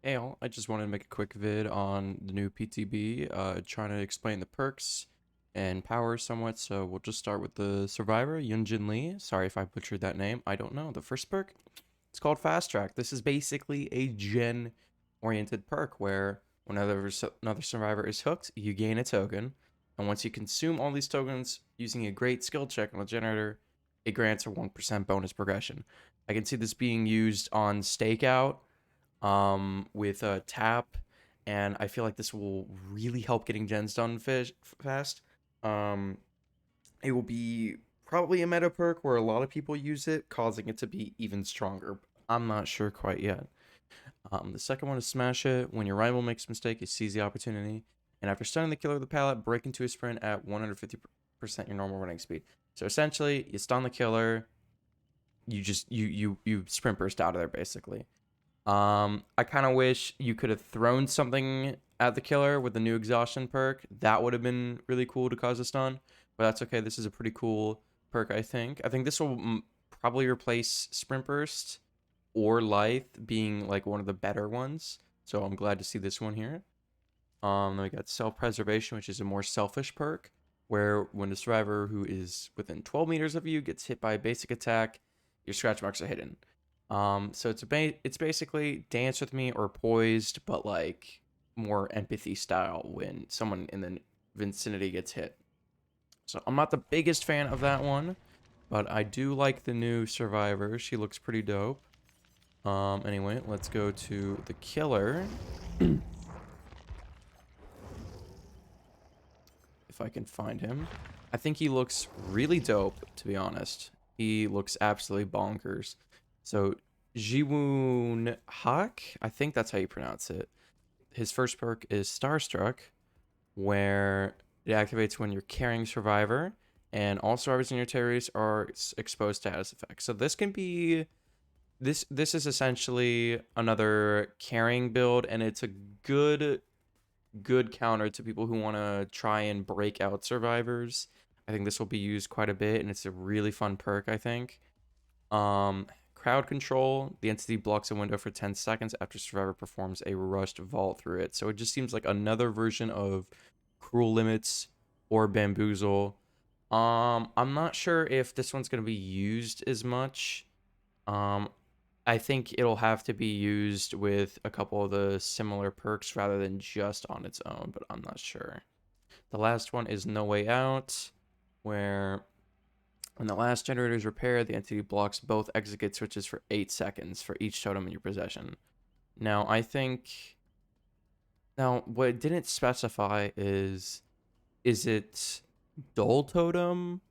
Hey all, I just wanted to make a quick vid on the new PTB, trying to explain the perks and powers somewhat, so we'll just start with the Survivor, Yun-Jin Lee. Sorry if I butchered that name, I don't know. The first perk, it's called Fast Track. This is basically a gen-oriented perk where whenever another Survivor is hooked, you gain a token, and once you consume all these tokens using a great skill check on the generator, it grants a 1% bonus progression. I can see this being used on Stakeout, with a tap, and I feel like this will really help getting gens done fast. Um, it will be probably a meta perk where a lot of people use it, causing it to be even stronger. I'm not sure quite yet. The second one is Smash It. When your rival makes a mistake, you seize the opportunity, and after stunning the killer with the pallet, break into a sprint at 150% your normal running speed. So essentially, you stun the killer, you sprint burst out of there basically. I kind of wish you could have thrown something at the killer with the new exhaustion perk. That would have been really cool to cause a stun, but that's okay. This is a pretty cool perk, I think. I think this will probably replace Sprint Burst or Lithe being like one of the better ones. So I'm glad to see this one here. Then we got Self-Preservation, which is a more selfish perk, where when the survivor who is within 12 meters of you gets hit by a basic attack, your scratch marks are hidden. So it's basically Dance with Me or Poised, but like more empathy style when someone in the vicinity gets hit. So I'm not the biggest fan of that one, but I do like the new Survivor. She looks pretty dope. Anyway, let's go to the killer. If I can find him. I think he looks really dope, to be honest. He looks absolutely bonkers. So, Jiwoon Hak, I think that's how you pronounce it. His first perk is Starstruck, where it activates when you're carrying Survivor, and all survivors in your territories are exposed to status effects. So this can be this is essentially another carrying build, and it's a good counter to people who want to try and break out survivors. I think this will be used quite a bit, and it's a really fun perk, I think. Crowd control. The entity blocks a window for 10 seconds after survivor performs a rushed vault through it. So it just seems like another version of Cruel Limits or Bamboozle. I'm not sure if this one's going to be used as much. Um, I think it'll have to be used with a couple of the similar perks rather than just on its own, but I'm not sure. The last one is No Way Out, where when the last generator is repaired, the entity blocks both exit gate switches for 8 seconds for each totem in your possession. Now, I think... Now, what it didn't specify is it dual totem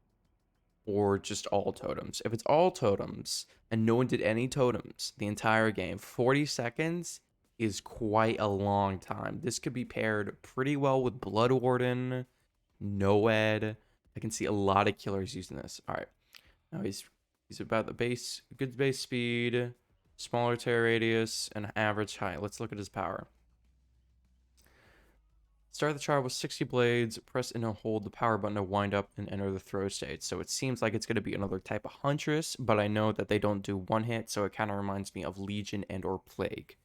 or just all totems? If it's all totems and no one did any totems the entire game, 40 seconds is quite a long time. This could be paired pretty well with Blood Warden, Noed. I can see a lot of killers using this. All right. Now he's about the base, good base speed, smaller tear radius, and average height. Let's look at his power. Start the char with 60 blades, press and hold the power button to wind up and enter the throw state. So it seems like it's going to be another type of Huntress, but I know that they don't do one hit, so it kind of reminds me of Legion and or Plague.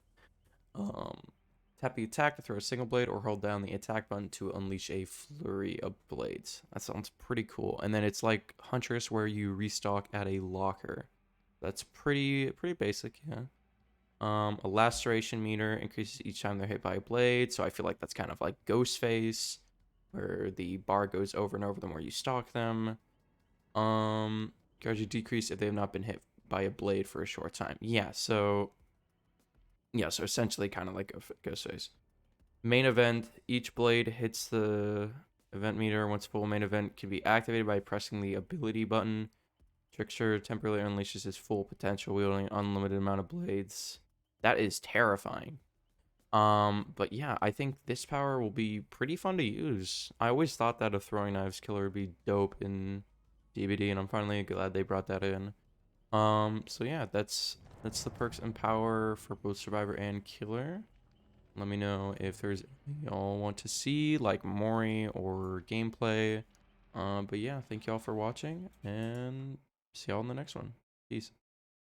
Tap the attack to throw a single blade or hold down the attack button to unleash a flurry of blades. That sounds pretty cool. And then it's like Huntress where you restock at a locker. That's pretty basic, yeah. A laceration meter increases each time they're hit by a blade, so I feel like that's kind of like Ghostface, where the bar goes over and over the more you stalk them. Charge decrease if they have not been hit by a blade for a short time. So essentially kind of like Ghostface. Main event, each blade hits the event meter. Once full main event can be activated by pressing the ability button. Trickster temporarily unleashes his full potential, wielding unlimited amount of blades. That is terrifying. But yeah, I think this power will be pretty fun to use. I always thought that a throwing knives killer would be dope in DBD, and I'm finally glad they brought that in. So yeah, that's the perks and power for both survivor and killer. Let me know if there's y'all want to see, like Mori or gameplay. But yeah, thank y'all for watching, and see y'all in the next one. Peace.